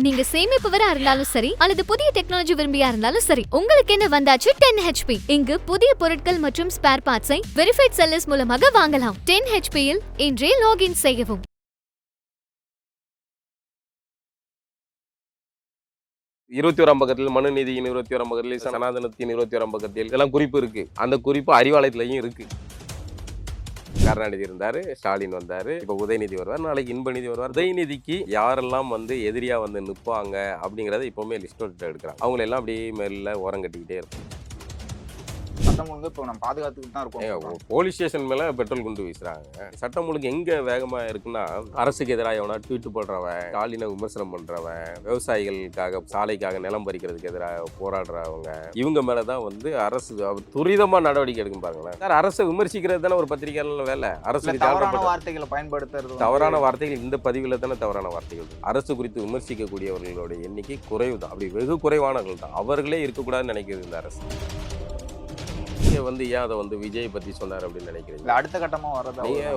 நீங்க சேமிப்பவரா இருந்தாலும் சரி அல்லது புதிய டெக்னாலஜி விரும்பியா இருந்தாலும் சரி, உங்களுக்கு என்ன வந்தாச்சு 10 HP. இங்கு புதிய பொருட்கள் மற்றும் ஸ்பேர் பார்ட்ஸை வெரிஃபைட் செல்லர்ஸ் மூலமாக வாங்கலாம். 10 HP இல் இன்றே லாகின் செய்யவும். 21ஆம் பக்கத்தில் மனுநீதியின் 21ஆம் பக்கத்தில் சனாதனத்தின் 21ஆம் பக்கத்தில் இதெல்லாம் குறிப்பு இருக்கு. அந்த குறிப்பு அறிவாலயத்திலையும் இருக்கு. கருணாநிதி இருந்தாரு, ஸ்டாலின் வந்தாரு, இப்ப உதயநிதி வருவார், நாளைக்கு இன்பநிதி வருவார். உதயநிதிக்கு யாரெல்லாம் எதிரியா நிற்பாங்க அப்படிங்கறத இப்பவுமே லிஸ்ட் எடுக்கிறாங்க. அவங்களை எல்லாம் அப்படியே மேல ஓரம் கட்டிக்கிட்டே இருக்கும். சட்டம் ஒழுங்கு இப்போ நம்ம பாதுகாத்துக்கிட்டு தான் இருக்கோம். போலீஸ் ஸ்டேஷன் மேல பெட்ரோல் குண்டு வீசுறாங்க. சட்டம் ஒழுங்கு எங்க வேகமா இருக்குன்னா, அரசுக்கு எதிராக எவனா ட்வீட் போடுறவன், ஸ்டாலினை விமர்சனம் பண்றவன், விவசாயிகளுக்காக சாலைக்காக நிலம் பறிக்கிறதுக்கு எதிராக போராடுறவங்க, இவங்க மேலதான் அரசு துரிதமா நடவடிக்கை எடுக்கும். பாருங்களேன் சார், அரசை விமர்சிக்கிறது தானே ஒரு பத்திரிகையாளர் வேலை. அரசு தவறான வார்த்தைகளை பயன்படுத்துறது, தவறான வார்த்தைகள் இந்த பதிவுல தானே தவறான வார்த்தைகள். அரசு குறித்து விமர்சிக்கக்கூடியவர்களோட எண்ணிக்கை குறைவு தான். அப்படி வெகு குறைவானவர்கள் தான். அவர்களே இருக்கக்கூடாதுன்னு நினைக்கிறது இந்த அரசு. ஏன் அதை விஜய் பத்தி சொன்னார் அப்படின்னு நினைக்கிறீங்க? அடுத்த கட்டமா வரதா? நீங்க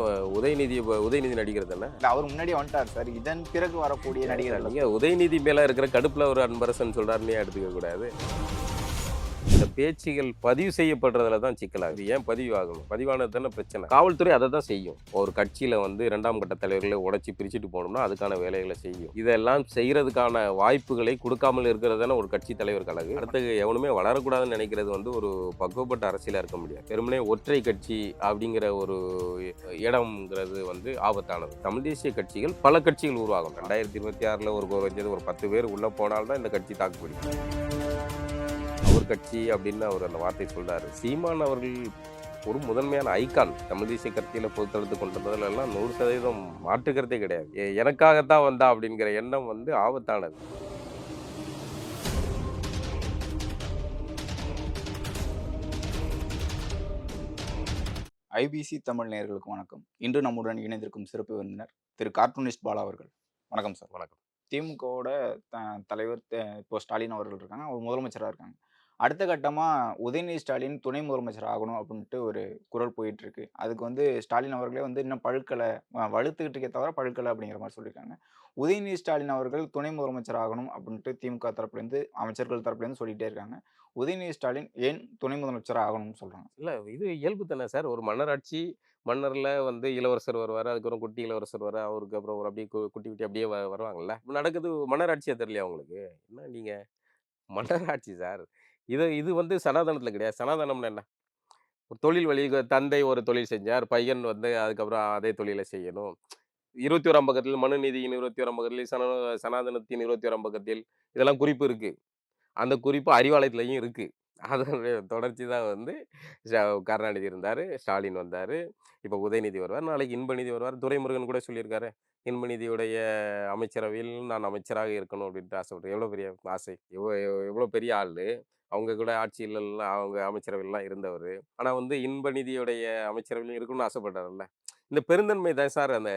உதயநிதி நடிகர் தானே? அவர் முன்னாடி வந்துட்டார் சார். இதன் பிறகு வரக்கூடிய நடிகர். நீங்க உதயநிதி மேல இருக்கிற கடுப்புல ஒரு அன்பரசன் சொல்றாருன்னு எடுத்துக்க கூடாது. இந்த பேச்சுகள் பதிவு செய்யப்படுறதுல தான் சிக்கலாகுது. ஏன் பதிவு ஆகணும்? பதிவானது தானே பிரச்சனை. காவல்துறை அதை தான் செய்யும். ஒரு கட்சியில 2ஆம் கட்ட தலைவர்களை உடைச்சி பிரிச்சுட்டு போனோம்னா அதுக்கான வேலைகளை செய்யும். இதெல்லாம் செய்யறதுக்கான வாய்ப்புகளை கொடுக்காமல் இருக்கிறது தானே ஒரு கட்சி தலைவர் கழகு. அடுத்தது எவனுமே வளரக்கூடாதுன்னு நினைக்கிறது ஒரு பக்குவப்பட்ட அரசியலா இருக்க முடியாது. வெறுமனே ஒற்றை கட்சி அப்படிங்கிற ஒரு இடம்ங்கிறது ஆபத்தானது. தமிழ் தேசிய கட்சிகள் பல கட்சிகள் உருவாகும். 2026 ஒரு 10 பேர் உள்ள போனால்தான் இந்த கட்சி தாக்குப்பிடிக்கும். அவர் கட்சி அப்படின்னு அவர் அந்த வார்த்தை சொல்றாரு. சீமான் அவர்கள் ஒரு முதன்மையான ஐகான். தமிழ் தேசிய கட்சியில பொறுத்தெடுத்து கொண்டு வந்ததுல எல்லாம் 100% மாற்றுக்கிறதே கிடையாது. எனக்காகத்தான் வந்தா அப்படிங்கிற எண்ணம் ஆபத்தானது. ஐபிசி தமிழ் நேயர்களுக்கு வணக்கம். இன்று நம்முடன் இணைந்திருக்கும் சிறப்பு விருந்தினர் திரு கார்ட்டூனிஸ்ட் பாலா அவர்கள். வணக்கம் சார். வணக்கம். திமுகவோட தலைவர் இப்போ ஸ்டாலின் அவர்கள் இருக்காங்க. அவர் முதலமைச்சராக இருக்காங்க. அடுத்த கட்டமாக உதயநிதி ஸ்டாலின் துணை முதலமைச்சர் ஆகணும் அப்படின்ட்டு ஒரு குரல் போயிட்டு இருக்கு. அதுக்கு ஸ்டாலின் அவர்களே இன்னும் பழுக்கலை, வலுத்துக்கிட்டு இருக்கே தவிர பழுக்கலை அப்படிங்கிற மாதிரி சொல்லியிருக்காங்க. உதயநிதி ஸ்டாலின் அவர்கள் துணை முதலமைச்சர் ஆகணும் அப்படின்ட்டு திமுக தரப்புலேருந்து, அமைச்சர்கள் தரப்புலேருந்து சொல்லிகிட்டே இருக்காங்க. உதயநிதி ஸ்டாலின் ஏன் துணை முதலமைச்சர் ஆகணும்னு சொல்கிறாங்க? இல்லை, இது இயல்பு தானே சார். ஒரு மன்னராட்சி, மன்னரில் இளவரசர் வருவார், அதுக்கப்புறம் குட்டி இளவரசர் வர, அவருக்கு அப்புறம் ஒரு அப்படியே குட்டி குட்டி அப்படியே வருவாங்கல்ல. நடக்குது மன்னராட்சியாக தெரியலையா உங்களுக்கு? என்ன நீங்கள் மன்னராட்சி சார். இது சனாதனத்தில் கிடையாது. சனாதனம்னு என்ன? ஒரு தொழில் வழி, தந்தை ஒரு தொழில் செஞ்சார், பையன் அதுக்கப்புறம் அதே தொழிலை செய்யணும். 21ஆம் பக்கத்தில் மனுநீதியின் 21ஆம் பக்கத்தில் சனாதனத்தின் 21ஆம் பக்கத்தில் இதெல்லாம் குறிப்பு இருக்கு. அந்த குறிப்பு அறிவாலயத்திலையும் இருக்கு. அதனுடைய தொடர்ச்சி தான் கருணாநிதி இருந்தார், ஸ்டாலின் வந்தார், இப்போ உதயநிதி வருவார், நாளைக்கு இன்பநிதி வருவார். துரைமுருகன் கூட சொல்லியிருக்காரு, இன்பநிதியுடைய அமைச்சரவையில் நான் அமைச்சராக இருக்கணும் அப்படின்ட்டு ஆசைப்பட்டேன். எவ்வளோ பெரிய ஆசை, எவ்வளோ பெரிய ஆள். அவங்க கூட ஆட்சியிலலாம் அவங்க அமைச்சரவையிலாம் இருந்தவர். ஆனால் இன்பநிதியுடைய அமைச்சரவையிலும் இருக்கணும்னு ஆசைப்பட்டார்ல. இந்த பெருந்தன்மை தான் சார் அந்த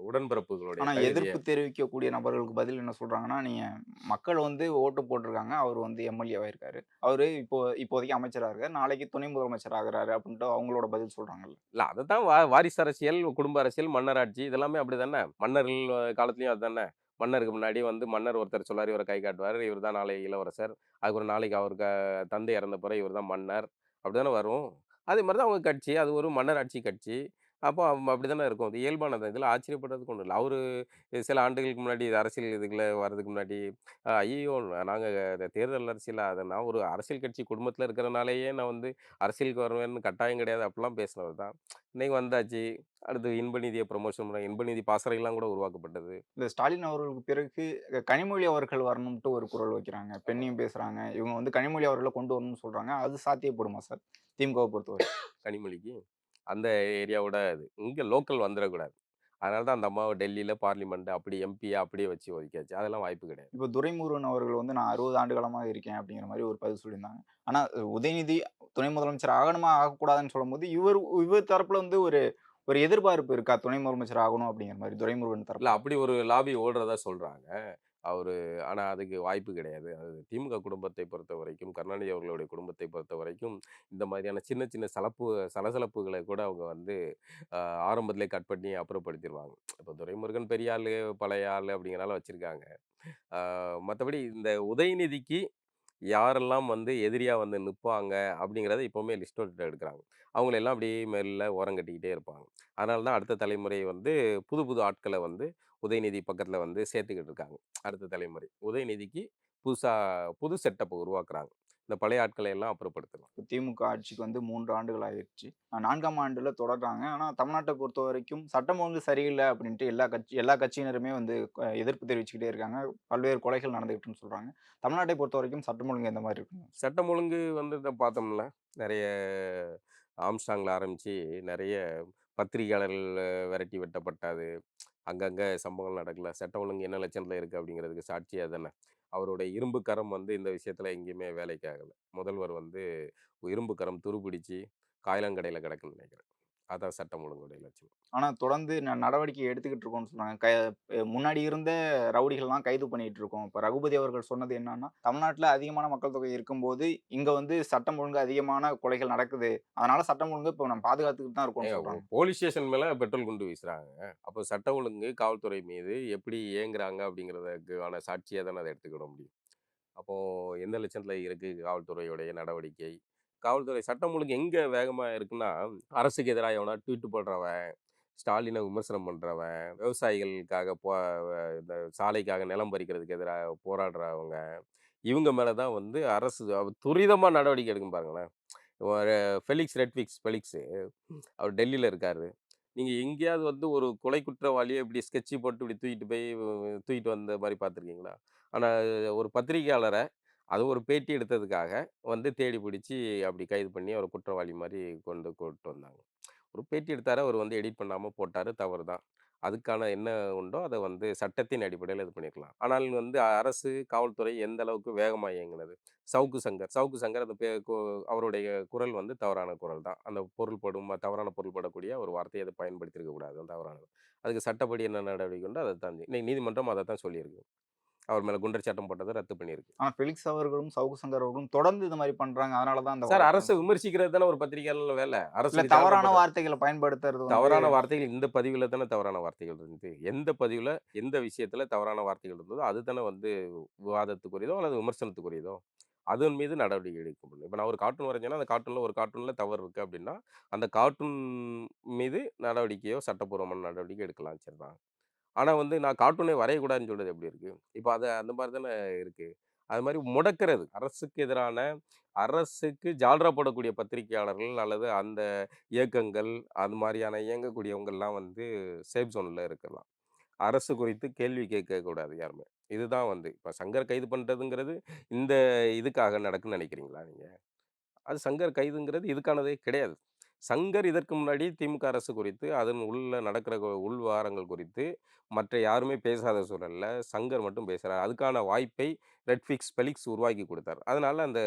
உடன்பிறப்புகளுடைய. ஆனால் எதிர்ப்பு தெரிவிக்கக்கூடிய நபர்களுக்கு பதில் என்ன சொல்றாங்கன்னா, நீங்க மக்கள் ஓட்டு போட்டிருக்காங்க, அவர் எம்எல்ஏவாக இருக்காரு, அவர் இப்போதைக்கு அமைச்சராக இருக்காரு, நாளைக்கு துணை முதலமைச்சர் ஆகிறாரு அப்படின்ட்டு அவங்களோட பதில் சொல்றாங்கல்ல. இல்லை, அதை தான் வாரிசு அரசியல், குடும்ப அரசியல், மன்னராட்சி இதெல்லாமே அப்படி தானே. மன்னர்கள் காலத்துலையும் அதுதானே. மன்னருக்கு முன்னாடி மன்னர் ஒருத்தர் சொல்லார், இவரை கை காட்டுவார், இவர் தான் நாளை இளவரசர், அதுக்கு ஒரு நாளைக்கு அவருக்கு தந்தை இறந்த பிறகு இவர் தான் மன்னர், அப்படி தானே வரும். அதே மாதிரி தான் அவங்க கட்சி, அது ஒரு மன்னராட்சி கட்சி. அப்போ அப்படி தானே இருக்கும். அது இயல்பானது. இதில் ஆச்சரியப்படுறதுக்கு ஒன்றும் இல்லை. அவர் சில ஆண்டுகளுக்கு முன்னாடி அரசியல் இதுக்குள்ள வர்றதுக்கு முன்னாடி ஐயோ நாங்கள் தேர்தல் அரசியலாக அதை நான் ஒரு அரசியல் கட்சி குடும்பத்தில் இருக்கிறனாலேயே நான் அரசியலுக்கு வருவேன்னு கட்டாயம் கிடையாது அப்படிலாம் பேசினவர் தான். இன்னைக்கு வந்தாச்சு. அடுத்து இன்பநிதியை ப்ரமோஷன் பண்ண இன்பநிதி பாசறைகள்லாம் கூட உருவாக்கப்பட்டது. இந்த ஸ்டாலின் அவர்களுக்கு பிறகு கனிமொழி அவர்கள் வரணும்ட்டு ஒரு குரல் வைக்கிறாங்க, பெண்ணையும் பேசுகிறாங்க. இவங்க கனிமொழி அவர்களை கொண்டு வரணும்னு சொல்கிறாங்க. அது சாத்தியப்படுமா சார் திமுகவை பொறுத்தவரை? கனிமொழிக்கு அந்த ஏரியாவோட இது இங்கே லோக்கல் வந்துடக்கூடாது. அதனால தான் அந்த அம்மாவை டெல்லியில் பார்லிமெண்ட் அப்படி எம்பியை அப்படியே வச்சு ஒதுக்கியாச்சு. அதெல்லாம் வாய்ப்பு கிடையாது. இப்போ துரைமுருகன் அவர்கள் நான் 60 ஆண்டு காலமாக இருக்கேன் அப்படிங்கிற மாதிரி ஒரு பதிவு சொல்லியிருந்தாங்க. ஆனால் உதயநிதி துணை முதலமைச்சர் ஆகணுமா ஆகக்கூடாதுன்னு சொல்லும்போது இவர் தரப்புல ஒரு ஒரு எதிர்பார்ப்பு இருக்கா, துணை முதலமைச்சர் ஆகணும் அப்படிங்கிற மாதிரி துரைமுருகன் தரப்புல? அப்படி ஒரு லாபி ஓடுறதா சொல்றாங்க அவரு. ஆனால் அதுக்கு வாய்ப்பு கிடையாது. அது திமுக குடும்பத்தை பொறுத்த வரைக்கும், கருணாநிதி அவர்களுடைய குடும்பத்தை பொறுத்த வரைக்கும் இந்த மாதிரியான சின்ன சின்ன சலசலப்புகளை கூட அவங்க ஆரம்பத்திலே கட் பண்ணி அப்புறப்படுத்திடுவாங்க. இப்போ துரைமுருகன் பெரிய ஆள், பழைய ஆள் அப்படிங்கிறனால வச்சுருக்காங்க. மற்றபடி இந்த உதயநிதிக்கு யாரெல்லாம் வந்து எதிரியா வந்து நிற்பாங்க அப்படிங்கிறத இப்போவுமே லிஸ்ட் அவுட் எடுக்கிறாங்க. அவங்களெல்லாம் அப்படியே மெல்ல ஓரங்கட்டிக்கிட்டே இருப்பாங்க. அதனால தான் அடுத்த தலைமுறை வந்து புது புது ஆட்களை வந்து உதயநிதி பக்கத்தில் வந்து சேர்த்துக்கிட்டு இருக்காங்க. அடுத்த தலைமுறை உதயநிதிக்கு புதுசா புது செட்டப்பை உருவாக்குறாங்க. இந்த பழைய ஆட்களை எல்லாம் அப்புறப்படுத்தணும். இப்ப திமுக ஆட்சிக்கு வந்து 3 ஆண்டுகள் ஆயிருச்சு. 4ஆம் ஆண்டுல தொடர்றாங்க. ஆனா தமிழ்நாட்ட பொறுத்தவரைக்கும் சட்டம் ஒழுங்கு சரியில்ல அப்படின்ட்டு எல்லா கட்சியினருமே வந்து எதிர்ப்பு தெரிவிச்சுக்கிட்டே இருக்காங்க. பல்வேறு கொலைகள் நடந்துகிட்டுன்னு சொல்றாங்க. தமிழ்நாட்டை பொறுத்தவரைக்கும் சட்டம் ஒழுங்கு எந்த மாரி இருக்குங்க? சட்டம் ஒழுங்கு வந்து இத பார்த்தோம்ல, நெறைய ஆம்ஸ்ட்ராங்ல ஆரம்பிச்சு நெறைய பத்திரிகையாளர்கள் விரட்டி வெட்டப்பட்டது. அங்கங்க சம்பவங்கள் நடக்கல. சட்டம் ஒழுங்கு என்ன லட்சணத்துல இருக்கு அப்படிங்கிறதுக்கு சாட்சி அதானே. அவருடைய இரும்பு கரம் வந்து இந்த விஷயத்துல எங்கேயுமே வேலைக்கு ஆகல. முதல்வர் வந்து இரும்பு கரம் துருப்பிடிச்சு காயிலாங்கடையில கிடக்குன்னு நெனைக்கிறேன். அதான் சட்டம் ஒழுங்குடைய லட்சணம். ஆனா தொடர்ந்து நடவடிக்கை எடுத்துக்கிட்டு இருக்கோம்னு சொன்னாங்க. முன்னாடி இருந்த ரவுடிகள்லாம் கைது பண்ணிட்டு இருக்கோம். இப்ப ரகுபதி அவர்கள் சொன்னது என்னன்னா, தமிழ்நாட்டுல அதிகமான மக்கள் தொகை இருக்கும்போது, இங்க வந்து சட்டம் ஒழுங்கு அதிகமான கொலைகள் நடக்குது. அதனால சட்டம் ஒழுங்கு இப்ப நம்ம பாதுகாத்துக்கிட்டு தான் இருக்கோம்னு ஏங்க சொல்றாங்க. போலீஸ் ஸ்டேஷன் மேல பெட்ரோல் குண்டு வீசுறாங்க. அப்போ சட்டம் ஒழுங்கு காவல்துறை மீது எப்படி இயங்குறாங்க அப்படிங்கிறதுக்கான சாட்சியா தானே அத எடுத்துக்கிட முடியும். அப்போ எந்த லட்சணத்துல இருக்கு காவல்துறையுடைய நடவடிக்கை? காவல்துறை சட்டம் ஒழுங்கு எங்க வேகமா இருக்குன்னா, அரசுக்கு எதிரா எவனா ட்வீட் போடுறவன், ஸ்டாலின விமர்சனம் பண்றவன், விவசாயிகளுக்காக இந்த சாலைக்காக நிலம் பறிக்கிறதுக்கு எதிரா போராடுறவங்க, இவங்க மேல தான் வந்து அரசு துரிதமா நடவடிக்கை எடுக்கும் பாருங்களேன். ஒரு ஃபெலிக்ஸ் அவர் டெல்லியில இருக்காரு. நீங்க எங்கேயாவது வந்து ஒரு கொலை குற்றவாளிய இப்படி ஸ்கெட்ச் போட்டு இப்படி தூக்கிட்டு வந்த மாரி பார்த்துருக்கீங்களா? ஆனா ஒரு பத்திரிக்கையாளர அதுவும் ஒரு பேட்டி எடுத்ததுக்காக வந்து தேடி பிடிச்சு அப்படி கைது பண்ணி அவர குற்றவாளி மாரி கூட்டு வந்தாங்க. ஒரு பேட்டி எடுத்தாரு. அவர் வந்து எடிட் பண்ணாம போட்டாரு. தவறு தான். அதுக்கான என்ன உண்டோ அத வந்து சட்டத்தின் அடிப்படையில இது பண்ணியிருக்கலாம். ஆனால் வந்து அரசு, காவல்துறை எந்த அளவுக்கு வேகமா இயங்குனது. சவுக்கு சங்கர் அந்த அவருடைய குரல் வந்து தவறான குரல் தான். அந்த தவறான பொருள் படக்கூடிய ஒரு வார்த்தைய அத பயன்படுத்தியிருக்க கூடாது. அது தவறானது. அதுக்கு சட்டப்படி என்ன நடவடிக்கை உண்டோ அதத்தான் இன்னைக்கு நீதிமன்றம் அதத்தான் சொல்லியிருக்கு. அவர் மேல குண்டர் சட்டம் போட்டத ரத்து பண்ணியிருக்கு. ஆனா ஃபெலிக்ஸ் அவர்களும், சவுக்கு சங்கர் அவர்களும் தொடர்ந்து இது மாரி பண்றாங்க. அதனால தான் அந்த சார் வழக்கு. அரச விமர்சிக்கிறது தானே ஒரு பத்திரிகையாளர் வேல. இல்ல அரசுக்கு தவறான சார்பப்பட்ட வார்த்தைகள பயன்படுத்துறது வந்து தவறான வார்த்தைகள் இந்த பதிவுல தானே தவறான வார்த்தைகள் இருந்தது. எந்த பதிவுல, எந்த விஷயத்துல தவறான வார்த்தைகள் இருந்ததோ, அது தானே வந்து விவாதத்துக்குரியதோ அல்லது விமர்சனத்துக்குரியதோ. அதன் மீது நடவடிக்கை எடுக்க முடியும். இப்ப நான் ஒரு கார்ட்டூன் வரைஞ்சேன்னா, அந்த கார்ட்டூன்ல தவறு இருக்கு அப்படின்னா, அந்த கார்ட்டூன் மீது நடவடிக்கையோ, சட்டப்பூர்வமான நடவடிக்கை எடுக்கலாம். சரிதான். ஆனா வந்து நான் கார்ட்டூனே வரையக்கூடாதுன்னு சொல்றது எப்படி இருக்கு? இப்ப அந்த மாரி தானே இருக்கு. அது மாரி முடக்கிறது. அரசுக்கு ஜால்ரா போடக்கூடிய பத்திரிகையாளர்கள் அல்லது அந்த இயக்கங்கள், அது மாரியான இயங்கக்கூடியவங்கலாம் வந்து சேஃப் ஜோன்ல இருக்கலாம். அரசு குறித்து கேள்வி கேட்கக்கூடாது யாருமே. இதுதான் வந்து இப்ப சங்கர் கைது பண்றதுங்கிறது, இந்த இதுக்காக நடக்குன்னு நெனைக்கிறீங்களா நீங்க? அது சங்கர் கைதுங்கிறது இதுக்கானதே கிடையாது. சங்கர் இதற்கு முன்னாடி திமுக அரசு குறித்து, அதன் உள்ள நடக்கிற உள்விவகாரங்கள் குறித்து மற்ற யாருமே பேசாத சூழல்ல, சங்கர் மட்டும் பேசுறார். அதுக்கான வாய்ப்பை ஃபெலிக்ஸ் உருவாக்கி குடுத்தார். அதனால அந்த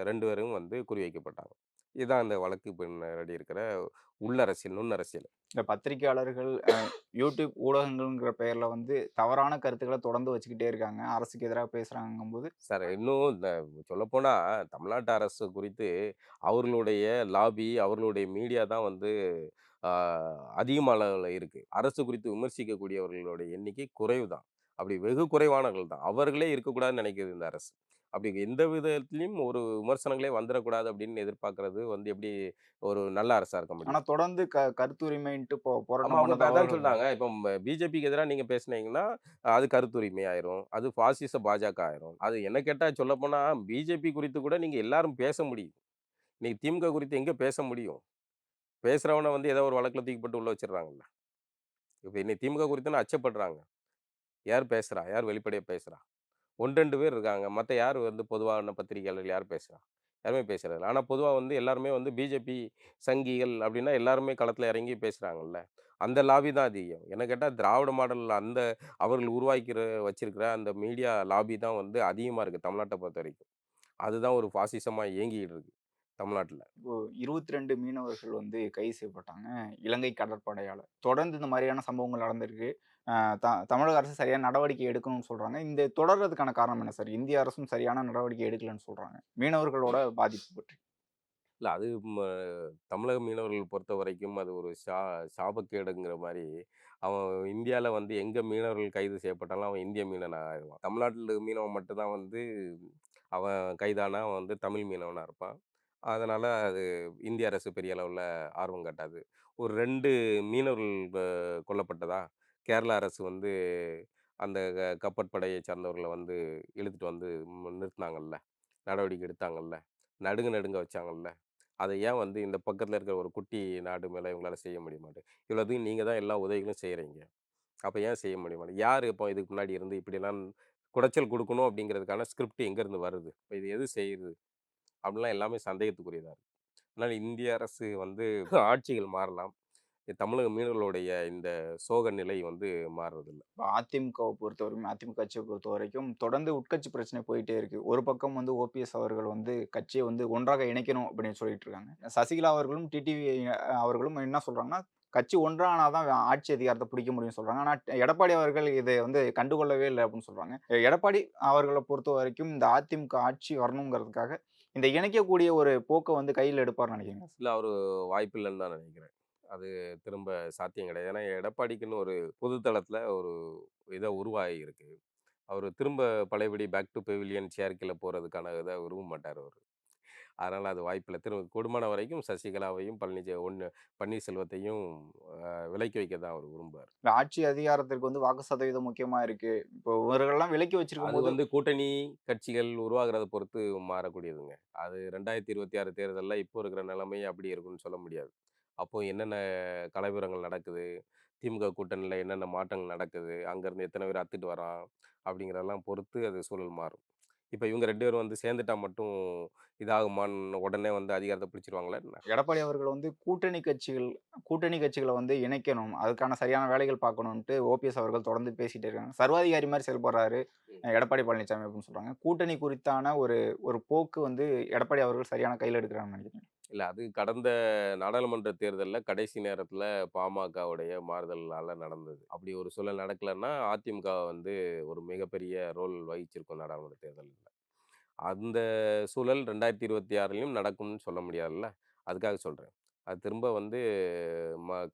2 பேரும் வந்து குறிவைக்கப்பட்டாங்க. இதுதான் அந்த வழக்கு பின்னாடி இருக்கிற உள்ளரசியல், நுண்ணரசியல். இந்த பத்திரிக்கையாளர்கள், யூடியூப் ஊடகங்கள்ங்கிற பெயர்ல வந்து தவறான கருத்துக்கள தொடர்ந்து வச்சுக்கிட்டே இருக்காங்க. அரசுக்கு எதிரா பேசுறாங்கங்கும்போது, சார் இன்னும் இந்த சொல்லப்போனா, தமிழ்நாட்டு அரசு குறித்து அவர்களுடைய லாபி, அவர்களுடைய மீடியா தான் வந்து ஆ அதிகமா அளவுல இருக்கு. அரசு குறித்து விமர்சிக்கக்கூடியவர்களுடைய எண்ணிக்கை குறைவு தான். அப்படி வெகு குறைவானவர்கள் தான். அவர்களே இருக்கக்கூடாதுன்னு நினைக்குது இந்த அரசு. அப்படி எந்த விதத்திலயும் ஒரு விமர்சனங்களே வந்துறக்கூடாது அப்படின்னு எதிர்பார்க்கிறது வந்து எப்படி ஒரு நல்ல அரசா இருக்க ஆனா முடியும்? தொடர்ந்து கருத்துரிமைன்ட்டு ஆமா, போராட்டம் அவங்க பண்ணது அதான் அவர்கள் தான். சொல்றாங்க. இப்போ பிஜேபிக்கு எதிரா நீங்க பேசுனீங்கன்னா, அது கருத்துரிமை ஆயிரும். அது பாசிச பாஜக ஆயிரும். அது என்ன கேட்டா சொல்லப்போனா, பிஜேபி குறித்து கூட நீங்க எல்லாரும் பேச முடியும். இன்னைக்கு திமுக குறித்து எங்க பேச முடியும்? பேசுறவன வந்து ஏதோ ஒரு வழக்குல தூக்கி போட்டு உள்ள வச்சுடுறாங்கல்ல. இப்ப இன்னைக்கு திமுக குறித்துன்னு அச்சப்படுறாங்க. யார் பேசுறா? யார் வெளிப்படையா பேசுறா? 1, 2 பேர் இருக்காங்க. மத்த யார் வந்து பொதுவான பத்திரிகையாளர்கள் யார் பேசுறா? யாருமே பேசுறதில்ல. ஆனா பொதுவா வந்து எல்லாருமே வந்து பிஜேபி சங்கிகள் அப்டின்னா எல்லாருமே களத்துல இறங்கி பேசுறாங்கல்ல. அந்த லாபி தான் அதிகம். என்ன கேட்டா திராவிட மாடல் அந்த அவர்கள் வச்சிருக்கிற அந்த மீடியா லாபி தான் வந்து அதிகமா இருக்கு தமிழ்நாட்ட பொறுத்தவரைக்கும். அதுதான் ஒரு பாசிசமா இயங்கிட்டு இருக்கு தமிழ்நாட்டுல. இப்போ 22 மீனவர்கள் வந்து கைது செய்யப்பட்டாங்க, இலங்கை கடற்படையால. தொடர்ந்து இந்த மாதிரியான சம்பவங்கள் நடந்திருக்கு. அ த தமிழக அரசு சரியான நடவடிக்கை எடுக்கணும்னு சொல்றாங்க. இந்த தொடர்றதுக்கான காரணம் என்ன சார்? இந்திய அரசும் சரியான நடவடிக்கை எடுக்கலன்னு சொல்றாங்க. மீனவர்களோட பாதிப்பு பற்றி. இல்ல அது தமிழக மீனவர்கள் பொறுத்தவரைக்கும் அது ஒரு சாபக்கேடுங்கிற மாரி அவன் இந்தியால வந்து எங்க மீனவர்கள் கைது செய்யப்பட்டாலும் அவன் இந்திய மீனவனா ஆயிருவான். தமிழ்நாட்டுல மீனவன் மட்டும் தான் வந்து அவன் கைதானா அவன் வந்து தமிழ் மீனவனா இருப்பான். அதனால அது இந்திய அரசு பெரிய அளவுல ஆர்வம் காட்டாது. ஒரு 2 மீனவர்கள் கொல்லப்பட்டதா, கேரளா அரசு வந்து அந்த கப்பற்படையை சார்ந்தவர்கள வந்து இழுத்துட்டு வந்து நிறுத்துனாங்கல்ல. நடவடிக்கை எடுத்தாங்கல்ல. நடுங்க நடுங்க வச்சாங்கல்ல. அத ஏன் வந்து இந்த பக்கத்துல இருக்கிற ஒரு குட்டி நாடு மேல இவங்களால செய்ய முடிய மாட்டேங்குது? இவ்வளதையும் நீங்க தான் எல்லா உதவிகளும் செய்றீங்க. அப்ப ஏன் செய்ய முடிய மாட்டேங்குது? யாரு இப்போ இதுக்கு முன்னாடி இருந்து இப்படிலாம் குடைச்சல் குடுக்கணும் அப்படிங்கிறதுக்கான ஸ்கிரிப்ட் எங்கேருந்து வருது? இப்ப இது எது செய்யுது? அப்படிலாம் எல்லாமே சந்தேகத்துக்குரியதா இருக்கு. அதனால இந்திய அரசு வந்து ஆட்சிகள் மாறலாம். தமிழக மீனவர்களுடைய இந்த சோக நிலை வந்து மாறுறதில்ல. இப்ப அதிமுகவ பொறுத்தவரைக்கும் அதிமுக கட்சிய பொறுத்தவரைக்கும் தொடர்ந்து உட்கட்சி பிரச்சனை போயிட்டே இருக்கு. ஒரு பக்கம் வந்து ஓபிஎஸ் அவர்கள் வந்து கட்சிய வந்து ஒன்றாக இணைக்கணும் அப்படின்னு சொல்லிட்டு இருக்காங்க. சசிகலா அவர்களும், டிடிவி அவர்களும் என்ன சொல்றாங்கன்னா, கட்சி ஒன்றானா தான் ஆட்சி அதிகாரத்த பிடிக்க முடியும்னு சொல்றாங்க. ஆனா எடப்பாடி அவர்கள் இத வந்து கண்டுகொள்ளவே இல்ல அப்படின்னு சொல்றாங்க. எடப்பாடி அவர்கள பொறுத்தவரைக்கும் இந்த அதிமுக ஆட்சி வரணுங்கிறதுக்காக இந்த இணைக்கக்கூடிய ஒரு போக்க வந்து கையில எடுப்பார்ன்னு நினைக்கிறீங்களா? இல்ல அவரு வாய்ப்பு இல்லன்னு தான் நினைக்கிறேன். அது திரும்ப சாத்தியம் கிடையாது. ஏன்னா எடப்பாடிக்குன்னு ஒரு பொது தளத்தில ஒரு இத உருவாகி இருக்கு. அவரு திரும்ப பழையபடி பேக் டூ பெவிலியன் சேர்க்கையில போறதுக்கான இத விரும்ப மாட்டாரு அவரு. அதனால அது வாய்ப்பில்ல. திரும்ப கூடுமான வரைக்கும் சசிகலாவையும், பன்னீர்செல்வத்தையும் விலக்கி வைக்க தான் அவரு விரும்புவாரு. இந்த ஆட்சி அதிகாரத்திற்கு வந்து வாக்கு சதவீதம் முக்கியமா இருக்கு. இப்போ இவர்கள்லாம் விலக்கி அது வச்சிருக்கும்போது வந்து கூட்டணி கட்சிகள் உருவாகுறத பொறுத்து மாறக்கூடியதுங்க. அது 2026 தேர்தல்ல இப்போ இருக்கிற நிலைமை அப்படி இருக்கும்னு சொல்ல முடியாது. அப்போ என்னென்ன கலவரங்கள் நடக்குது? திமுக கூட்டணியில என்னென்ன மாற்றங்கள் நடக்குது? அங்கேருந்து எத்தன பேர் அத்துட்டு வரான்? அப்படிங்கிறதெல்லாம் பொறுத்து அது சூழல் மாறும். இப்ப இவங்க 2 பேரும் வந்து சேர்ந்துட்டா மட்டும் இதாகுமான்னு உடனே வந்து அதிகாரத்த பிடிச்சிருவாங்களா என்ன? எடப்பாடி அவர்கள் வந்து கூட்டணி கட்சிகள வந்து இணைக்கணும். அதுக்கான சரியான வேலைகள் பார்க்கணுன்ட்டு ஓபிஎஸ் அவர்கள் தொடர்ந்து பேசிட்டே இருக்காங்க. சர்வாதிகாரி மாரி செயல்படுறாரு ம். எடப்பாடி பழனிசாமி அப்படின்னு சொல்றாங்க. கூட்டணி குறித்தான ஒரு ஒரு போக்கு வந்து எடப்பாடி அவர்கள் சரியான கையில எடுக்கிறாங்கன்னு நினைக்கிறேன். இல்ல அது கடந்த நாடாளுமன்ற தேர்தல்ல கடைசி நேரத்துல பாமகவுடைய மாறுதல்னால நடந்தது. அப்படி ஒரு சூழல் நடக்கலன்னா, அதிமுக வந்து ஒரு மிகப்பெரிய ரோல் வகிச்சிருக்கும் நாடாளுமன்ற தேர்தல்ல. அந்த சூழல் 2026லயும் நடக்கும்னு சொல்ல முடியாதுல்ல. அதுக்காக சொல்றேன். அது திரும்ப வந்து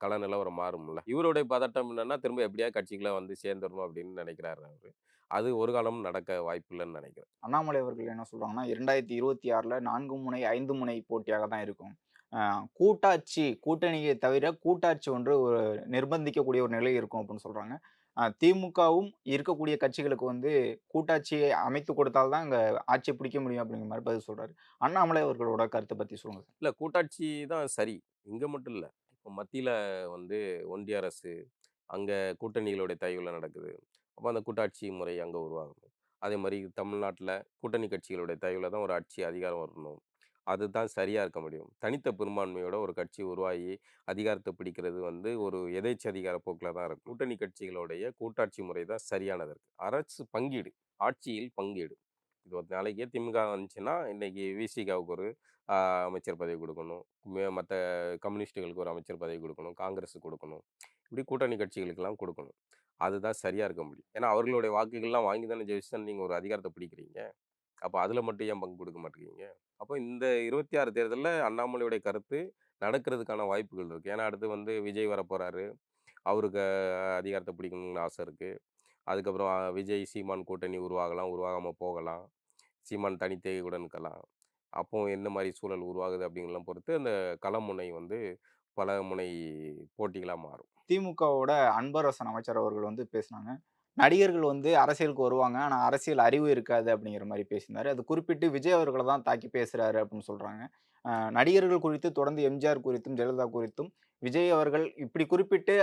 கள நிலவரம் மாறும்ல. இவருடைய பதட்டம் என்னன்னா, திரும்ப எப்படியாவது கட்சிக்குள்ள வந்து சேர்ந்துரணும் அப்படின்னு நினைக்கிறாரு அவரு. அது ஒரு காலமும் நடக்க வாய்ப்பில்லன்னு நினைக்கிறேன். அண்ணாமலை அவர்கள் என்ன சொல்றாங்கன்னா, 2026ல 4 முனை, 5 முனை போட்டியாக தான் இருக்கும். அ கூட்டணியை தவிர கூட்டாட்சி ஒன்று ஒரு நிர்பந்திக்கக்கூடிய ஒரு நிலை இருக்கும் அப்படின்னு சொல்றாங்க. திமுகவும் இருக்கக்கூடிய கட்சிகளுக்கு வந்து கூட்டாட்சியை அமைத்து கொடுத்தால் தான் அங்க ஆட்சிய பிடிக்க முடியும் அப்படிங்கிற மாரி பதில் சொல்றாரு. அண்ணாமலை அவர்களோட கருத்த பத்தி சொல்லுங்க சார். இல்ல கூட்டாட்சி தான் சரி. இங்க மட்டும் இல்ல. இப்போ மத்தியில வந்து ஒன்றிய அரசு, அங்க கூட்டணிகளுடைய தயவுல நடக்குது. அப்ப அந்த கூட்டாட்சி முறை அங்க உருவாகணும். அதேமாரி தமிழ்நாட்டுல கூட்டணி கட்சிகளுடைய தயவுல தான் ஒரு ஆட்சி அதிகாரம் வரணும். அதுதான் சரியா இருக்க முடியும். தனித்த பெரும்பான்மையோட ஒரு கட்சி உருவாகி அதிகாரத்த பிடிக்கிறது வந்து ஒரு எதேச்சதிகார போக்குல தான் இருக்கும். கூட்டணி கட்சிகளுடைய கூட்டாட்சி முறை தான் சரியானது இருக்கு. அரசு பங்கீடு, ஆட்சியில் பங்கீடு. இது ஒரு நாளைக்கே திமுக வந்துச்சுன்னா, இன்னைக்கு விசிகாவுக்கு ஒரு அ அமைச்சர் பதவி குடுக்கணும். மத்த கம்யூனிஸ்ட்டுகளுக்கு ஒரு அமைச்சர் பதவி குடுக்கணும். காங்கிரஸுக்கு குடுக்கணும். இப்படி கூட்டணி கட்சிகளுக்கெல்லாம் குடுக்கணும். அதுதான் சரியா இருக்க முடியும். ஏன்னா, அவர்களுடைய வாக்குகள்லாம் வாங்கி தானே ஜெயிச்சு தானே நீங்க ஒரு அதிகாரத்த பிடிக்கிறீங்க. அப்ப அதுல மட்டும் ஏன் பங்கு குடுக்க மாட்டேங்கிறீங்க? அப்போ இந்த 26 தேர்தல்ல அண்ணாமலையுடைய கருத்து நடக்கிறதுக்கான வாய்ப்புகள் இருக்கு. ஏன்னா, அடுத்து வந்து விஜய் வரப்போறாரு. அவருக்கு அதிகாரத்த பிடிக்கணும்னு ஆசை இருக்கு. அதுக்கப்புறம் விஜய், சீமான் கூட்டணி உருவாகலாம், உருவாகாம போகலாம். சீமான் தனித்தே கூட நிக்கலாம். அப்போ எந்த மாரி சூழல் உருவாகுது அப்படிங்கிறதெல்லாம் பொறுத்து, அந்த களமுனை வந்து பல முனை போட்டிகளா மாறும். திமுகவோட அன்பரசன் அமைச்சர் அவர்கள் வந்து பேசினாங்க. நடிகர்கள் வந்து அரசியலுக்கு வருவாங்க. ஆனா, அரசியல் அறிவு இருக்காது அப்படிங்கிற மாரி பேசினாரு. அது குறிப்பிட்டு விஜய் அவர்கள தான் தாக்கி பேசுறாரு அப்படின்னு சொல்றாங்க. அ நடிகர்கள் குறித்து தொடர்ந்து எம்ஜிஆர் குறித்தும், ஜெயலலிதா குறித்தும் விஜய் அவர்கள் இப்படி குறிப்பிட்டு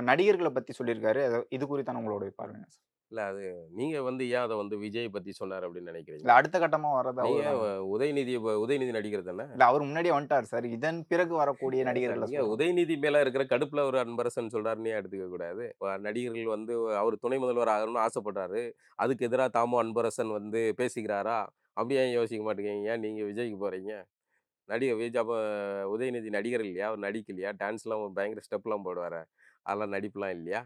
நடிகர்கள பத்தி சொல்லியிருக்காரு. இது குறித்தான உங்களுடைய பார்வை என்ன சார்? இல்ல அது நீங்க வந்து ஏன் அத வந்து விஜய் பத்தி சொன்னாரு அப்படின்னு இல்ல நினைக்கிறீங்க? அடுத்த கட்டமா வர்றது நீங்க அவரு தானே. உதயநிதி நடிகர் தானே? இல்ல அவரு முன்னாடியே வந்துட்டாரு சார். இதன் பிறகு வரக்கூடிய ஏன் சார் நடிகர்கள நீங்க சொல்றேன். உதயநிதி மேல இருக்கிற கடுப்புல ஒரு அன்பரசன் சொல்றாருன்னு ஏன் எடுத்துக்க கூடாது? நடிகர்கள் வந்து அவர் துணை முதல்வர் ஆகணும்னு ஆசைப்படுறாரு. அதுக்கு எதிரா தாமோ அன்பரசன் வந்து பேசிக்கிறாரா? அப்படி ஏன் யோசிக்க மாட்டேங்கிறீங்க? ஏன் நீங்க விஜய்க்கு போறீங்க? அப்ப உதயநிதி நடிகர் இல்லையா? அவர் நடிக்கலையா? டான்ஸ்லாம் பயங்கர ஸ்டெப்லாம் போடுவாரே! அதெல்லாம் நடிப்புலாம் இல்லையா?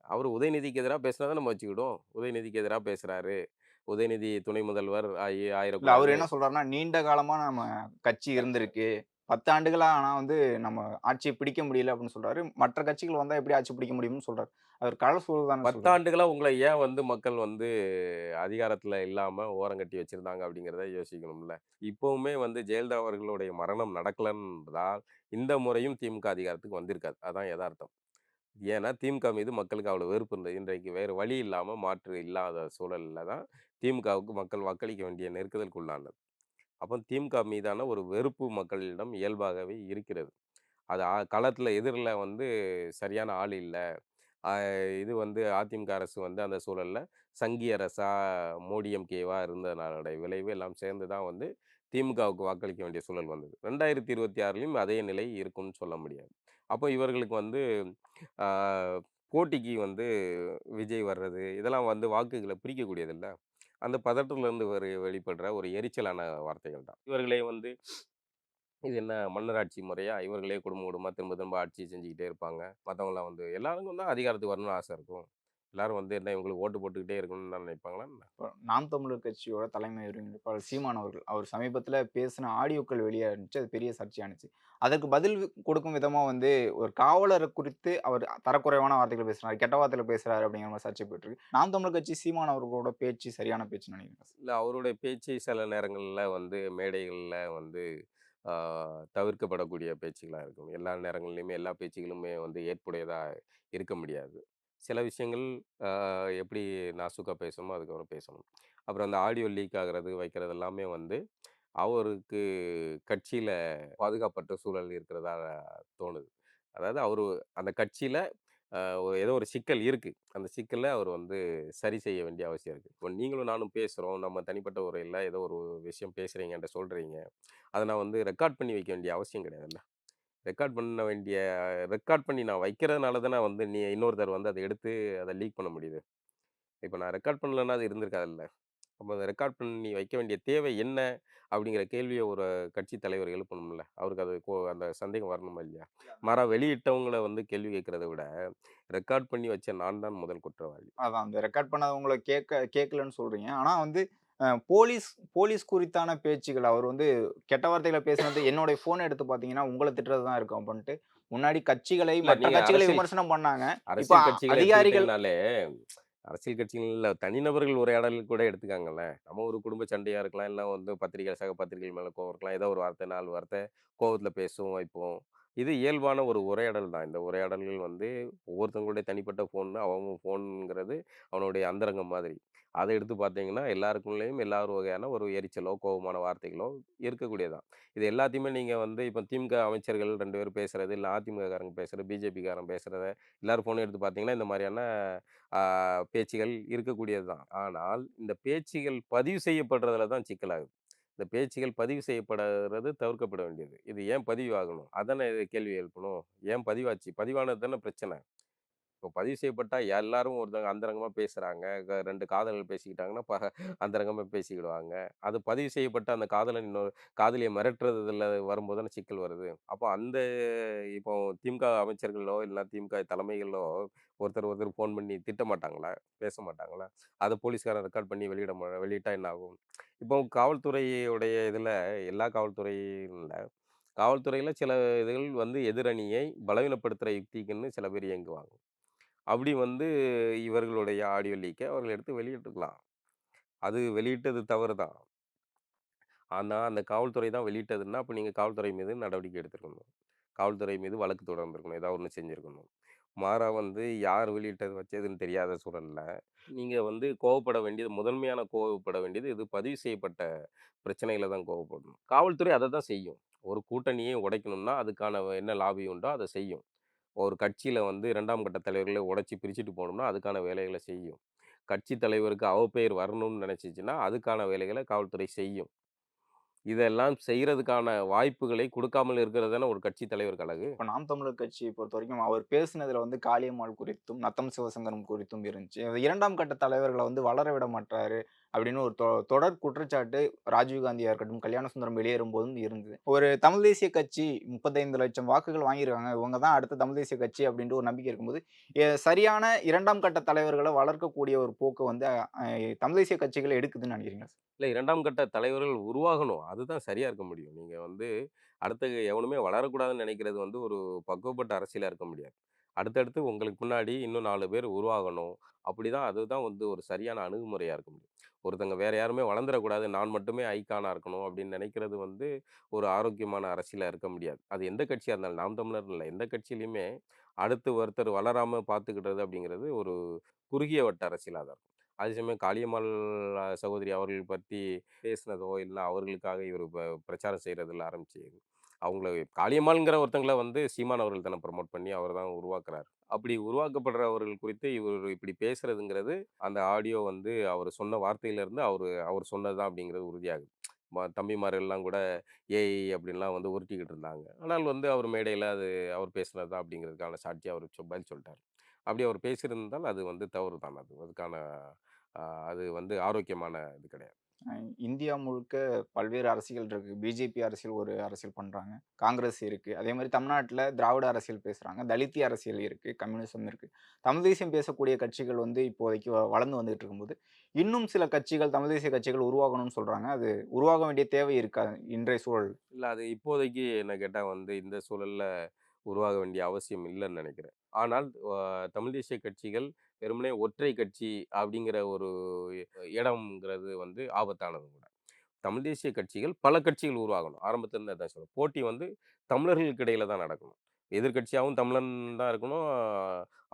அவரு உதயநிதிக்கு எதிரா பேசினா தான் நம்ம வச்சுக்கிடுவோம். உதயநிதிக்கு எதிரா பேசுறாரு. உதயநிதி துணை முதல்வர் ஆகி இல்ல அவரு ஆயிறக்கூடாது. என்ன சொல்றாருன்னா, நீண்ட காலமா நம்ம கட்சி இருந்திருக்கு. 10 ஆண்டுகளா ஆனா வந்து நம்ம ஆட்சிய பிடிக்க முடியல அப்படின்னு சொல்றாரு. மற்ற கட்சிகள் வந்தா எப்படி ஆட்சி பிடிக்க முடியும்னு சொல்றாரு. அவர் கள சூழல் தானே 10 சொல்றாரு. ஆண்டுகளா உங்கள ஏன் வந்து மக்கள் வந்து அதிகாரத்துல இல்லாம ஓரங்கட்டி வச்சிருந்தாங்க அப்படிங்கிறத யோசிக்கணும்ல. இப்பவுமே வந்து ஜெயலலிதா அவர்களுடைய மரணம் நடக்கலன்றதால், இந்த முறையும் திமுக அதிகாரத்துக்கு வந்திருக்காது. அதான் எதார்த்தம். ஏன்னா, திமுக மீது மக்களுக்கு அவ்வளோ வெறுப்பு இருந்தது. இன்றைக்கு வேறு வழி இல்லாம, மாற்று இல்லாத சூழல்ல தான் திமுகவுக்கு மக்கள் வாக்களிக்க வேண்டிய நெருக்குதலுக்கு உள்ளானது. அப்போ திமுக மீதான ஒரு வெறுப்பு மக்களிடம் இயல்பாகவே இருக்கிறது. அது களத்தில எதிர்ல வந்து சரியான ஆள் இல்ல. அ இது வந்து அதிமுக அரசு வந்து அந்த சூழல்ல சங்கி அரசா, மோடி எம்கேவா இருந்ததனுடைய விளைவு எல்லாம் சேர்ந்து தான் வந்து திமுகவுக்கு வாக்களிக்க வேண்டிய சூழல் வந்தது. 2026லயும் அதே நிலை இருக்கும்னு சொல்ல முடியாது. அப்போ இவர்களுக்கு வந்து ஆ போட்டிக்கு வந்து விஜய் வர்றது, இதெல்லாம் வந்து வாக்குகள பிரிக்கக்கூடியதில்ல. அந்த பதட்டத்திலிருந்து வெளிப்படுற ஒரு எரிச்சலான வார்த்தைகள் தான். இவர்களே வந்து இது என்ன மன்னராட்சி முறையா? இவர்களே குடும்பம் குடும்பமா திரும்ப திரும்ப ஆட்சி செஞ்சுக்கிட்டே இருப்பாங்க. மத்தவங்கலாம் வந்து எல்லாருக்கும் தான் அதிகாரத்துக்கு வரணும்னு ஆசை இருக்கும். எல்லாரும் வந்து என்ன இவங்களுக்கு ஓட்டு போட்டுக்கிட்டே இருக்கணும்னு தான் நினைப்பாங்களா என்ன? இப்ப நாம் தமிழர் கட்சியோட தலைமை ஒருங்கிணைப்பாளர் சீமான் அவர்கள், அவர் சமீபத்தில பேசின ஆடியோக்கள் வெளியா இருந்துச்சு. அது பெரிய சர்ச்சையானுச்சு. அதற்கு பதில் கொடுக்கும் விதமா வந்து ஒரு காவலர குறித்து அவர் தரக்குறைவான வார்த்தைகள் பேசுறாரு, கெட்ட வார்த்தையில பேசுறாரு அப்படிங்கிற மாரி சர்ச்சை போயிட்டுருக்கு. நாம் தமிழர் கட்சி சீமான் அவர்களோட பேச்சு சரியான பேச்சுன்னு நினைக்கிறீங்களா? இல்ல அவருடைய பேச்சு சில நேரங்கள்ல வந்து மேடைகள்ல வந்து ஆ தவிர்க்கப்படக்கூடிய பேச்சுகளா இருக்கும். எல்லா நேரங்கள்லயுமே எல்லா பேச்சுகளுமே வந்து ஏற்புடையதா இருக்க முடியாது. சில விஷயங்கள் ஆ எப்படி நாசூக்கா பேசணுமோ அதுக்கப்புறம் பேசணும். அப்புறம் அந்த ஆடியோ லீக் ஆகுறது, வைக்கிறது எல்லாமே வந்து அவருக்கு கட்சியில பாதுகாப்பற்ற சூழல் இருக்கிறதா தோணுது. அதாவது அவரு அந்த கட்சியில ஏதோ ஒரு சிக்கல் இருக்கு. அந்த சிக்கல அவர் வந்து சரி செய்ய வேண்டிய அவசியம் இருக்கு. இப்போ நீங்களும் நானும் பேசுறோம். நம்ம தனிப்பட்ட முறையில ஏதோ ஒரு விஷயம் பேசுறீங்க, என்ட்ட சொல்றீங்க. அத நான் வந்து ரெக்கார்ட் பண்ணி வைக்க வேண்டிய அவசியம் கிடையாதுல்ல. ரெக்கார்ட் பண்ண வேண்டிய ரெக்கார்ட் பண்ணி நான் வைக்கிறதுனால தானே வந்து இன்னொருத்தர் வந்து அத எடுத்து அத லீக் பண்ண முடியுது. இப்ப நான் ரெக்கார்ட் பண்ணலன்னா அது இருந்திருக்காதுல்ல. அப்ப அத ரெக்கார்ட் பண்ணி வைக்க வேண்டிய தேவை என்ன? அப்படிங்கிற கேள்விய ஒரு கட்சி தலைவர் எழுப்பணும்ல. அவருக்கு அது அந்த சந்தேகம் வரணுமா இல்லையா? மாறா வெளியிட்டவங்கள வந்து கேள்வி கேட்கிறத விட, ரெக்கார்ட் பண்ணி வச்ச நான் தான் முதல் குற்றவாளி. அதான் அந்த ரெக்கார்ட் பண்ணாதவங்கள கேட்கலன்னு சொல்றீங்க. ஆனா வந்து போலீஸ் போலீஸ் குறித்தான பேச்சுகள் அவர் வந்து கெட்ட வார்த்தைகள பேசினது என்னுடைய ஃபோன எடுத்து பார்த்தீங்கன்னா, உங்கள திட்டுறது தான் இருக்கும் அப்படின்ட்டு முன்னாடி கட்சிகளை இல்ல மற்ற நீங்க கட்சிகளை விமர்சனம் பண்ணாங்க. இப்ப அரசியல் கட்சிகள அதிகாரிகள் எடுத்துக்கிட்டீங்கனாலே, அரசியல் கட்சிகள் இல்ல தனிநபர்கள் உரையாடல் கூட எடுத்துக்கங்களேன். நம்ம ஒரு குடும்ப சண்டையா இருக்கலாம். இல்ல வந்து சக பத்திரிகைகள் மேல கோவம் இருக்கலாம். ஏதோ ஒரு வார்த்தை, 4 வார்த்தை கோவத்தில பேசுவோம், வைப்போம். இது இயல்பான ஒரு உரையாடல் தான். இந்த உரையாடல்கள் வந்து ஒவ்வொருத்தவங்களுடைய தனிப்பட்ட ஃபோன், அவன் ஃபோன்ங்கிறது அவனுடைய அந்தரங்கம் மாதிரி. அத எடுத்து பார்த்தீங்கன்னா, எல்லாருக்குள்ளேயும் எல்லா ஒரு வகையான ஒரு எரிச்சலோ, கோவமான வார்த்தைகளோ இருக்கக்கூடியது தான். இது எல்லாத்தையுமே நீங்க வந்து இப்ப திமுக அமைச்சர்கள் 2 பேரும் பேசுறது, இல்ல அதிமுககாரங்க பேசுறது, பிஜேபிக்காரன் பேசுறத எல்லார் ஃபோனையும் எடுத்து பார்த்தீங்கன்னா, இந்த மாரியான ஆ பேச்சுகள் இருக்கக்கூடியது தான். ஆனால், இந்த பேச்சுகள் பதிவு செய்யப்படுறதுல தான் சிக்கலாகுது. இந்த பேச்சுகள் பதிவு செய்யப்படுறது தவிர்க்கப்பட வேண்டியது. இது ஏன் பதிவு ஆகணும்? அதானே கேள்வி எழுப்பணும். ஏன் பதிவாச்சு? பதிவானது தானே பிரச்சனை. இப்போ பதிவு செய்யப்பட்டா எல்லாரும் ஒருத்தவங்க அந்தரங்கமா பேசுறாங்க. 2 காதலர்கள் பேசிக்கிட்டாங்கன்னா, அந்தரங்கமா பேசிக்கிடுவாங்க. அது பதிவு செய்யப்பட்ட அந்த காதலன் இன்னொரு காதலிய மிரட்டுறதுல வரும்போது தானே சிக்கல் வருது. அப்போ இப்போ திமுக அமைச்சர்களோ, இல்ல திமுக தலைமைகளோ ஒருத்தர் ஃபோன் பண்ணி திட்ட மாட்டாங்களா? பேச மாட்டாங்களா? அத போலீஸ்காரன் ரெக்கார்ட் பண்ணி வெளியிட்டா என்ன ஆகும்? இப்போ காவல்துறையுடைய இதுல எல்லா காவல்துறையும் இல்ல. காவல்துறையில சில இதுகள் வந்து எதிரணியை பலவீனப்படுத்துற யுக்திக்குன்னு சில பேர் இயங்குவாங்க. அப்படி வந்து இவர்களுடைய ஆடியோ லீக்க அவர்கள் எடுத்து வெளியிட்டுருக்கலாம். அது வெளியிட்டது தவறு தான். ஆனா, அந்த காவல்துறை தான் வெளியிட்டதுன்னா, அப்ப நீங்க காவல்துறை மீது நடவடிக்கை எடுத்திருக்கணும். காவல்துறை மீது வழக்கு தொடர்ந்திருக்கணும். ஏதாவது ஒண்ணு செஞ்சிருக்கணும். மாறா வந்து யார் வெளியிட்டது வச்சதுன்னு தெரியாத சூழல்ல, நீங்க வந்து கோவப்பட வேண்டியது முதன்மையான கோவப்பட வேண்டியது இது பதிவு செய்யப்பட்ட பிரச்சனையில தான் கோவப்படணும். காவல்துறை அத தான் செய்யும். ஒரு கூட்டணியை உடைக்கணும்னா, அதுக்கான என்ன லாபி உண்டோ அத செய்யும். ஒரு கட்சியில வந்து 2ஆம் கட்ட தலைவர்கள உடைச்சு பிரிச்சுட்டு போணும்னா, அதுக்கான வேலைகள செய்யும். கட்சி தலைவருக்கு அவப்பெயர் வரணும்னு நினைச்சுச்சுன்னா, அதுக்கான வேலைகள காவல்துறை செய்யும். இதெல்லாம் செய்றதுக்கான வாய்ப்புகளை குடுக்காமல் இருக்கிறது தானே ஒரு கட்சி தலைவருக்கு அழகு. இப்ப நாம் தமிழர் கட்சியை பொறுத்தவரைக்கும் அவர் பேசினதுல வந்து காளியம்மாள் குறித்தும், நத்தம் சிவசங்கரம் குறித்தும் இருந்துச்சு. 2ஆம் கட்ட தலைவர்கள வந்து வளர விட மாட்றாரு. அப்படின்னு ஒரு தொடர் குற்றச்சாட்டு ராஜீவ்காந்தியா இருக்கட்டும், கல்யாண சுந்தரம் வெளியேறும்போதும் இருந்தது. ஒரு தமிழ் தேசிய கட்சி 35,00,000 வாக்குகள் வாங்கியிருக்காங்க. இவங்க தான் அடுத்த தமிழ் தேசிய கட்சி அப்படின்ற ஒரு நம்பிக்கை இருக்கும்போது, சரியான 2ஆம் கட்ட தலைவர்கள வளர்க்கக்கூடிய ஒரு போக்க வந்து தமிழ் தேசிய கட்சிகள் எடுக்குதுன்னு நினைக்கிறீங்களா? இல்ல 2ஆம் கட்ட தலைவர்கள் உருவாகணும். அதுதான் சரியா இருக்க முடியும். நீங்க வந்து அடுத்து எவனுமே வளரக்கூடாதுன்னு நினைக்கிறது வந்து ஒரு பக்குவப்பட்ட அரசியலா இருக்க முடியாது. அடுத்தடுத்து உங்களுக்கு முன்னாடி இன்னும் 4 பேர் உருவாகணும். அப்படிதான் அதுதான் வந்து ஒரு சரியான அணுகுமுறையா இருக்க முடியும். ஒருத்தங்க வேற யாருமே வளர்ந்துறக்கூடாது, நான் மட்டுமே ஐகானா இருக்கணும் அப்படின்னு நினைக்கிறது வந்து ஒரு ஆரோக்கியமான அரசியலா இருக்க முடியாது. அது எந்த கட்சியா இருந்தாலும், நாம் தமிழர்ன்னு இல்ல. எந்த கட்சியிலயுமே அடுத்து ஒருத்தர் வளராம பார்த்துக்கிட்டது அப்படிங்கிறது ஒரு குறுகிய வட்ட அரசியலா தான் இருக்கும். அதே சமயம் காளியம்மாள் சகோதரி அவர்கள் பத்தி பேசினதோ, இல்ல அவர்களுக்காக இவரு பிரச்சாரம் செய்றதுல ஆரம்பிச்சு, அவங்கள காளியம்மாள்ங்கிற ஒருத்தங்கள வந்து சீமான் அவர்கள் தானே ப்ரமோட் பண்ணி அவர் தான் உருவாக்குறாரு. அப்படி உருவாக்கப்படுறவர்கள் குறித்து இவர் இப்படி பேசுறதுங்கிறது, அந்த ஆடியோ வந்து அவர் சொன்ன வார்த்தையிலிருந்து அவர் சொன்னது தான் அப்படிங்கிறது உறுதியாகுது. தம்பிமார்கள்லாம் கூட ஏஐ அப்படின்லாம் வந்து உருட்டிக்கிட்டு இருந்தாங்க. ஆனால் வந்து அவர் மேடையில அது அவர் பேசினது தான் அப்படிங்கிறதுக்கான சாட்சியா அவரு பதில் சொல்ட்டாரு. அப்படி அவர் பேசியிருந்தால் அது வந்து தவறு தான். அதுக்கான அது வந்து ஆரோக்கியமான இது கிடையாது. அ இந்தியா முழுக்க பல்வேறு அரசியல் இருக்கு. பிஜேபி அரசியல் ஒரு அரசியல் பண்றாங்க. காங்கிரஸ் இருக்கு. அதே மாரி தமிழ்நாட்டுல திராவிட அரசியல் பேசுறாங்க. தலித்திய அரசியல் இருக்கு. கம்யூனிசம் இருக்கு. தமிழ் தேசியம் பேசக்கூடிய கட்சிகள் வந்து இப்போதைக்கு வளர்ந்து வந்துட்டு இருக்கும்போது, இன்னும் சில கட்சிகள் தமிழ் தேசிய கட்சிகள் உருவாகணும்னு சொல்றாங்க. அது உருவாக வேண்டிய தேவை இருக்கா? இன்றைய சூழல். இல்ல அது இப்போதைக்கு என்ன கேட்டா வந்து இந்த சூழல்ல உருவாக வேண்டிய அவசியம் இல்லன்னு நெனைக்கிறேன். ஆனால் தமிழ் தேசிய கட்சிகள் வெறுமனே ஒற்றை கட்சி அப்படிங்கிற ஒரு இடம்ங்கிறது வந்து ஆபத்தானது கூட. தமிழ் தேசிய கட்சிகள் பல கட்சிகள் உருவாகணும். ஆரம்பத்துல இருந்தே அதான் சொல்றேன். போட்டி வந்து தமிழர்களுக்கு இடையில தான் நடக்கணும். எதிர்க்கட்சியாவும் தமிழன் தான் இருக்கணும்.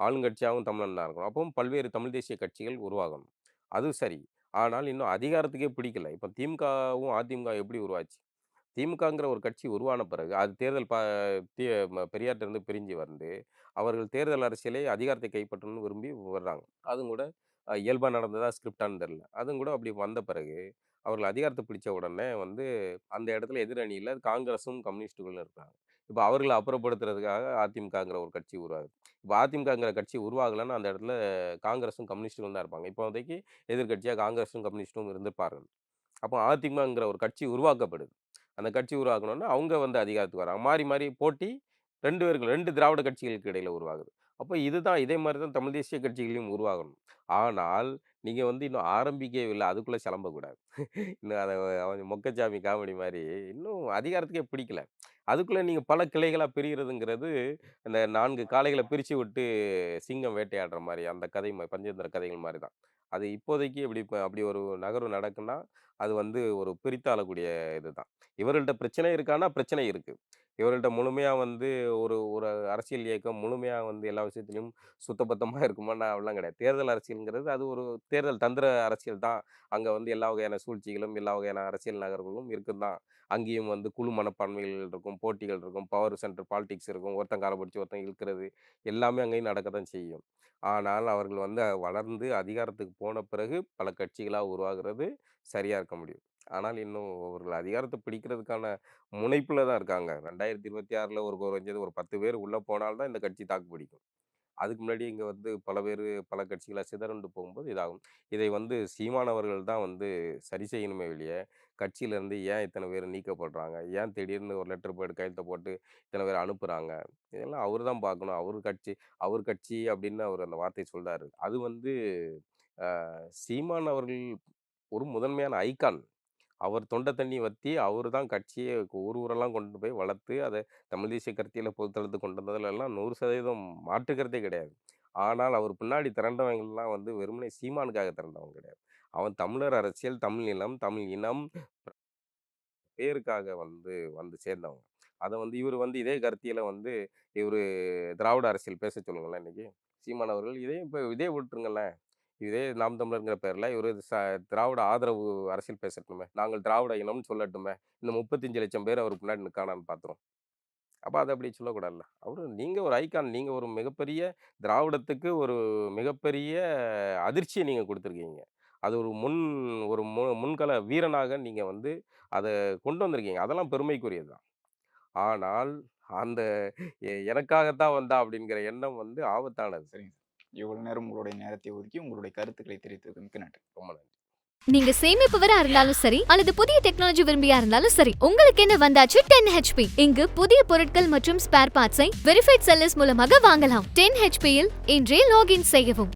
ஆளுங்கட்சியாவும் தமிழன் தான் இருக்கணும். அப்பவும் பல்வேறு தமிழ் தேசிய கட்சிகள் உருவாகணும். அது சரி. ஆனால் இன்னும் அதிகாரத்துக்கே பிடிக்கல. இப்ப திமுகவும், அதிமுக எப்படி உருவாச்சு? திமுகங்கிற ஒரு கட்சி உருவான பிறகு, அது தேர்தல் தி பெரியார்ட்டருந்து பிரிஞ்சு வந்து, அவர்கள் தேர்தல் அரசியலே அதிகாரத்தை கைப்பற்றணும்னு விரும்பி வர்றாங்க. அதுவும் கூட இயல்பா நடந்ததா, ஸ்கிரிப்டான்னு தெரியல. அதுவும் கூட அப்படி வந்த பிறகு, அவர்கள் அதிகாரத்த பிடிச்ச உடனே வந்து, அந்த இடத்துல எதிர் அணியில காங்கிரஸும், கம்யூனிஸ்ட்டுகளும் இருக்காங்க. இப்ப அவர்கள அப்புறப்படுத்துறதுக்காக அதிமுகங்கிற ஒரு கட்சி உருவாகுது. இப்ப அதிமுகங்கிற கட்சி உருவாகலன்னா, அந்த இடத்துல காங்கிரஸும், கம்யூனிஸ்ட்டுகளும் தான் இருப்பாங்க. இப்போதைக்கு எதிர்க்கட்சியா காங்கிரஸும், கம்யூனிஸ்ட்டும் இருந்திருப்பார்கள். அப்போ அதிமுகங்கிற ஒரு கட்சி உருவாக்கப்படுது. அந்த கட்சி உருவாக்கணும்னா, அவங்க வந்து அதிகாரத்துக்கு வராங்க. மாறி, மாறி போட்டி 2 பேருக்கு 2 திராவிட கட்சிகளுக்கு இடையில உருவாகுது. அப்ப இதுதான் இதே மாரி தான் தமிழ் தேசிய கட்சிகளையும் உருவாகணும். ஆனால், நீங்க வந்து இன்னும் ஆரம்பிக்கவே இல்ல. அதுக்குள்ள கிளம்பக்கூடாது. இன்னும் அத அவன் மொக்கச்சாமி காமெடி மாரி, இன்னும் அதிகாரத்துக்கே பிடிக்கல. அதுக்குள்ள நீங்க பல கிளைகளா பிரியிறதுங்கிறது, அந்த 4 காளைகள பிரிச்சு விட்டு சிங்கம் வேட்டையாடுற மாரி, அந்த கதை பஞ்சதந்திர கதைகள் மாரி தான். அது இப்போதைக்கு அப்படி ஒரு நகர்வு நடக்குன்னா, அது வந்து ஒரு பிரித்தாளக்கூடிய இதுதான். இவர்கள்ட்ட பிரச்சனை இருக்கான்னா, பிரச்சனை இருக்கு. இவர்கள்ட்ட முழுமையா வந்து ஒரு ஒரு அரசியல் இயக்கம் முழுமையா வந்து எல்லா விஷயத்திலயும் சுத்தபத்தமா இருக்குமான்னா, அப்படிலாம் கிடையாது. தேர்தல் அரசியல்ங்கிறது அது ஒரு தேர்தல் தந்திர அரசியல் தான். அங்க வந்து எல்லா வகையான சூழ்ச்சிகளும், எல்லா வகையான அரசியல் நகர்வுகளும் இருக்கும் தான். அங்கேயும் வந்து குழு மனப்பான்மைகள் இருக்கும், போட்டிகள் இருக்கும், பவர் சென்டர் பாலிடிக்ஸ் இருக்கும். ஒருத்தன் கால பிடிச்சு ஒருத்தன் இழுக்கிறது, எல்லாமே அங்கேயும் நடக்க தான் செய்யும். ஆனால் அவர்கள் வந்து வளர்ந்து அதிகாரத்துக்கு போன பிறகு பல கட்சிகளா உருவாகுறது சரியா இருக்க முடியும். ஆனால் இன்னும் அவர்கள் அதிகாரத்த பிடிக்கிறதுக்கான முனைப்புல தான் இருக்காங்க. 2026ல ஒரு குறைஞ்சது ஒரு 10 பேர் உள்ள போனால் தான் இந்த கட்சி தாக்கு பிடிக்கும். அதுக்கு முன்னாடி இங்க வந்து பல பேரு பல கட்சிகளா சிதறுண்டு போகும்போது இதாகும். இதை வந்து சீமான் அவர்கள் தான் வந்து சரி செய்யணுமே வெளிய, கட்சியிலேருந்து ஏன் இத்தன பேர் நீக்கப்படுறாங்க? ஏன் திடீர்னு ஒரு லெட்டர் பேட் கையெழுத்த போட்டு இத்தன பேர அனுப்புறாங்க? இதெல்லாம் அவரு தான் பார்க்கணும். அவர் கட்சி அப்படின்னு அவரு அந்த வார்த்தைய சொல்றாரு. அது வந்து சீமான் அவர்கள் ஒரு முதன்மையான ஐகான். அவர் தொண்ட தண்ணி வத்தி, அவரு தான் கட்சிய ஊர் ஊரெல்லாம் கொண்டு போய் வளர்த்து, அத தமிழ் தேசிய கருத்தியல பொதுத்தளத்துக்கு கொண்டு வந்ததுலலாம் 100% மாற்று கருத்தே கிடையாது. ஆனால் அவர் பின்னாடி திரண்டவங்கலாம் வந்து வெறுமனே சீமானுக்காக திரண்டவங்க கிடையாது. அவன் தமிழர் அரசியல், தமிழ் நிலம், தமிழ் இனம் பேருக்காக வந்து வந்து சேர்ந்தவங்க. அத வந்து இவரு வந்து இதே கருத்தியல வந்து இவரு திராவிட அரசியல் பேச சொல்லுங்களேன் இன்னைக்கு. சீமான் அவர்கள் இதே விட்டுருங்களேன். இதே நாம் தமிழர்ங்கிற பேர்ல இவரு திராவிட ஆதரவு அரசியல் பேசட்டுமே. நாங்கள் திராவிட இனம்னு சொல்லட்டுமே. இந்த 35,00,000 பேர் அவருக்கு முன்னாடி நிக்கானான்னு பார்த்துரும். அப்ப அத அப்படி சொல்லக்கூடாதுல்ல. நீங்க ஒரு ஐகான். நீங்க ஒரு மிகப்பெரிய திராவிடத்துக்கு ஒரு மிகப்பெரிய அதிர்ச்சிய நீங்க குடுத்துருக்கீங்க. அது ஒரு முன்கள வீரனாக நீங்க வந்து அத கொண்டு வந்திருக்கீங்க. அதெல்லாம் பெருமைக்குரியது தான். ஆனால் அந்த எனக்காக தான் வந்தா அப்படிங்கிற எண்ணம் வந்து ஆபத்தானது. சரிங்க சார். இவ்வளவு நேரம் உங்களுடைய நேரத்தை ஒதுக்கி உங்களுடைய கருத்துக்களை தெரிவித்ததற்கு மிக்க நன்றி. ரொம்ப நன்றி. நீங்க சேமிப்பவரா இருந்தாலும் சரி அல்லது புதிய டெக்னாலஜி விரும்பியா இருந்தாலும் சரி, உங்களுக்கு என்ன வந்தாச்சு 10 HP. இங்கு புதிய பொருட்கள் மற்றும் ஸ்பேர் பார்ட்ஸை வெரிஃபைட் செல்லர்ஸ் மூலமாக வாங்கலாம். 10 HP இல் இன்றே லாகின் செய்யவும்.